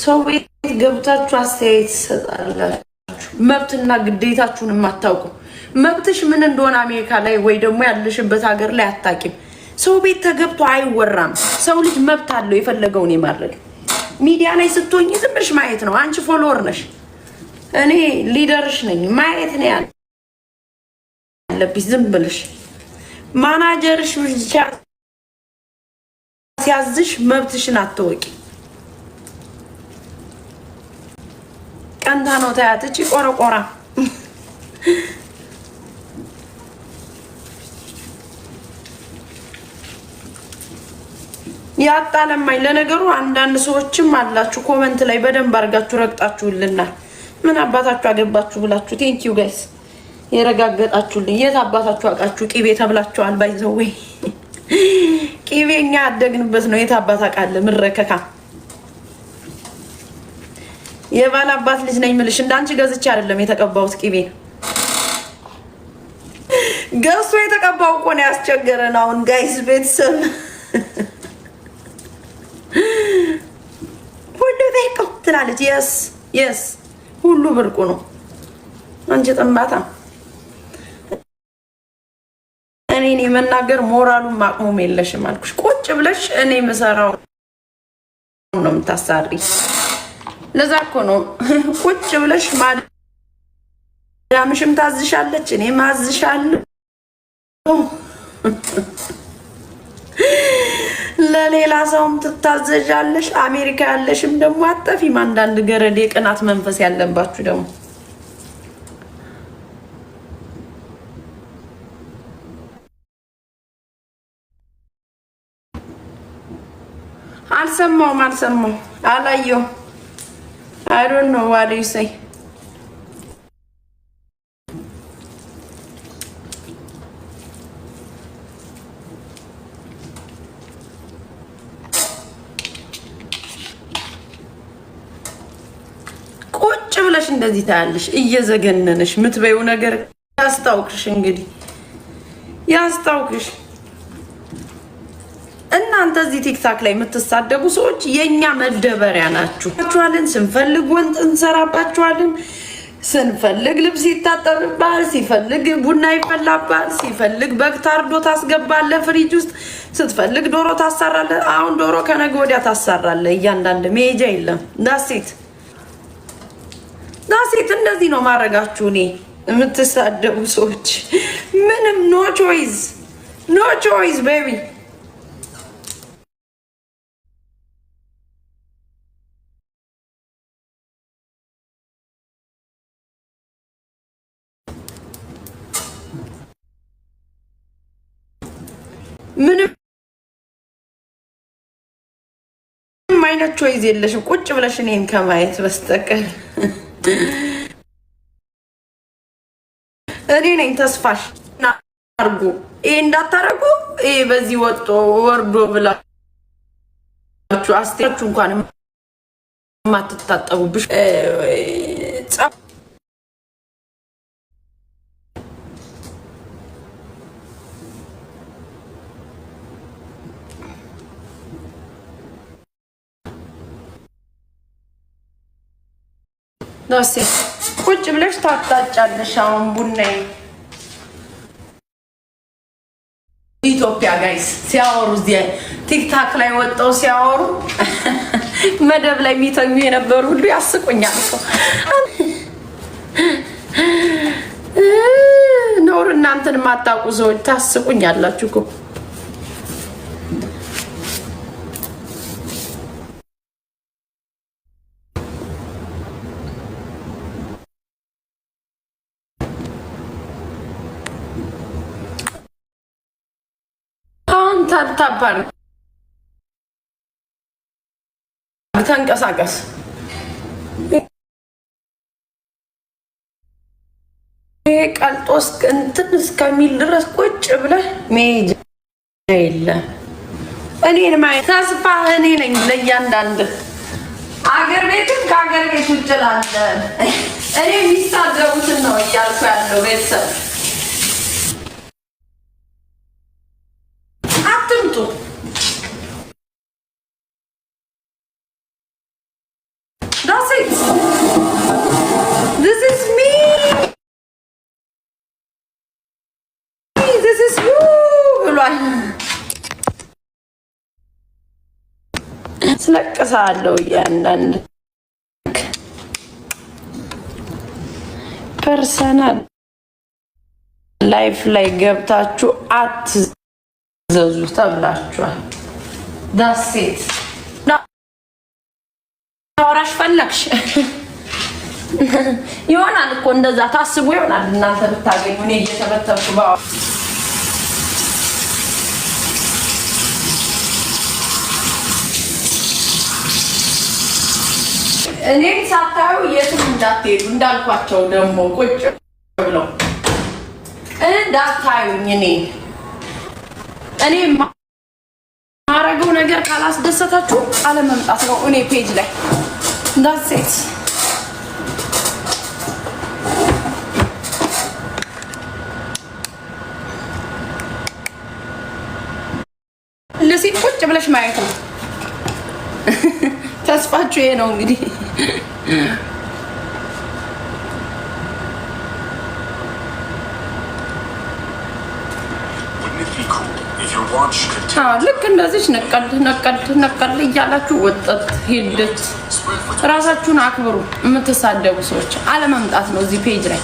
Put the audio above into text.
ሰው ቤት ገብታችሁ አስተያየት ትሰጣላችሁ። መብትና ግዴታችሁን የማታውቁ መብትሽ ምን እንደሆነ አሜሪካ ላይ ወይ ደግሞ ያለሽበት ሀገር ላይ አታውቂም። ሰው ቤት ተገብቶ አይወራም። ሰው ልጅ መብት አለው የፈለገውን የማድረግ። ሚዲያ ላይ ስትሆኝ ዝም ብለሽ ማየት ነው። አንቺ ፎሎወር ነሽ፣ እኔ ሊደርሽ ነኝ። ማየት ነው ያለብሽ። ዝም ብለሽ ማናጀርሽ ብቻ ሲያዝሽ መብትሽን አትወቂ። ቀንታ ነው ታያትቺ ቆረቆራ ያጣለማይ። ለነገሩ አንዳንድ ሰዎችም አላችሁ ኮሜንት ላይ በደንብ አርጋችሁ ረግጣችሁልናል። ምን አባታችሁ አገባችሁ ብላችሁ ቴንኪው ጋይስ የረጋገጣችሁልኝ። የት አባታችሁ አቃችሁ ቂቤ ተብላችኋል። ባይዘው ቂቤኛ አደግንበት ነው። የት አባታ ቃለ ምረከካ የባል አባት ልጅ ነኝ ምልሽ እንዳንቺ ገዝቼ አይደለም የተቀባውት ቂቤ ገዝቶ የተቀባው እኮ ነው ያስቸገረን። አሁን ጋይስ ቤተሰብ ሁሉ ቤቆ ትላለች። የስ ሁሉ ብርቁ ነው። አንቺ ጥንባታ እኔ መናገር ሞራሉን ማቅሙም የለሽም አልኩሽ። ቁጭ ብለሽ እኔ መሰራው ነው የምታሳሪ። ለዛ እኮ ነው ቁጭ ብለሽ ማዳምሽም ታዝሻለች፣ እኔ ማዝሻለሁ። ለሌላ ሰውም ትታዘዣለሽ። አሜሪካ ያለሽም ደግሞ አጠፊም። አንዳንድ ገረድ የቅናት መንፈስ ያለባችሁ ደግሞ አልሰማውም አላየው። I don't know what you say. ቁጭ ብለሽ እንደዚህ ታያለሽ እየዘገነነሽ ምትበይው ነገር ያስታውቅሽ። እንግዲህ ያስታውቅሽ። እናንተ እዚህ ቲክታክ ላይ የምትሳደቡ ሰዎች የኛ መደበሪያ ናችሁ። ስንፈልግ ወንጥ እንሰራባችኋለን። ስንፈልግ ልብስ ይታጠብባል፣ ሲፈልግ ቡና ይፈላባል፣ ሲፈልግ በግ ታርዶ ታስገባለ ፍሪጅ ውስጥ፣ ስትፈልግ ዶሮ ታሰራለ። አሁን ዶሮ ከነገ ወዲያ ታሰራለ። እያንዳንድ መሄጃ የለም። ዳሴት እንደዚህ ነው ማድረጋችሁ። እኔ የምትሳደቡ ሰዎች ምንም ኖ ቾይስ ቤቢ። ምንም አይነት ቾይዝ የለሽም ቁጭ ብለሽ እኔን ከማየት በስተቀር። እኔ ነኝ ተስፋሽ። አርጉ ይሄ እንዳታረጉ፣ ይሄ በዚህ ወጥቶ ወርዶ ብላችሁ አስተያየቱ እንኳን ማትታጠቡብሽ ዳሴ ቁጭ ብለሽ ታጣጫለሽ። አሁን ቡናዬ ኢትዮጵያ ጋይስ ሲያወሩ እዚህ ቲክታክ ላይ ወጣው ሲያወሩ መደብ ላይ የሚተኙ የነበሩ ሁሉ ያስቁኛል እኮ ኖር። እናንተን ማጣቁ ሰዎች ታስቁኛላችሁ እኮ። ታባር ተንቀሳቀስ። ይሄ ቀልጦስ እንትን እስከሚል ድረስ ቁጭ ብለህ መሄጃ የለም። እኔን ማየት ተስፋ እኔ ነኝ ለእያንዳንድ አገር ቤትም ከአገር ቤት ውጭ ላለ እኔ የሚሳደቡትን ነው እያልኩ ያለው ቤተሰብ አትምጡ። ስለቅሳለሁ እያንዳንድ ፐርሰናል ላይፍ ላይ ገብታችሁ አትዘዙ ተብላችኋል። ዳሴት አወራሽ ፈለግሽ ይሆናል እኮ እንደዛ ታስቡ ይሆናል። እናንተ ብታገኙ እኔ እየተበተብኩ ባው እኔን ሳታዩ የትም እንዳትሄዱ እንዳልኳቸው ደግሞ ቁጭ ብለው እንዳታዩኝ። እኔ ማረገው ነገር ካላስደሰታችሁ አለመምጣት ነው። እኔ ፔጅ ላይ ዳሴት ለሲት ቁጭ ብለሽ ማየት ነው ተስፋችሁ። ይሄ ነው እንግዲህ ልክ እንደዚህ ነቀል እያላችሁ ወጣት ሂደት ራሳችሁን አክብሩ። የምትሳደቡ ሰዎች አለመምጣት ነው እዚህ ፔጅ ላይ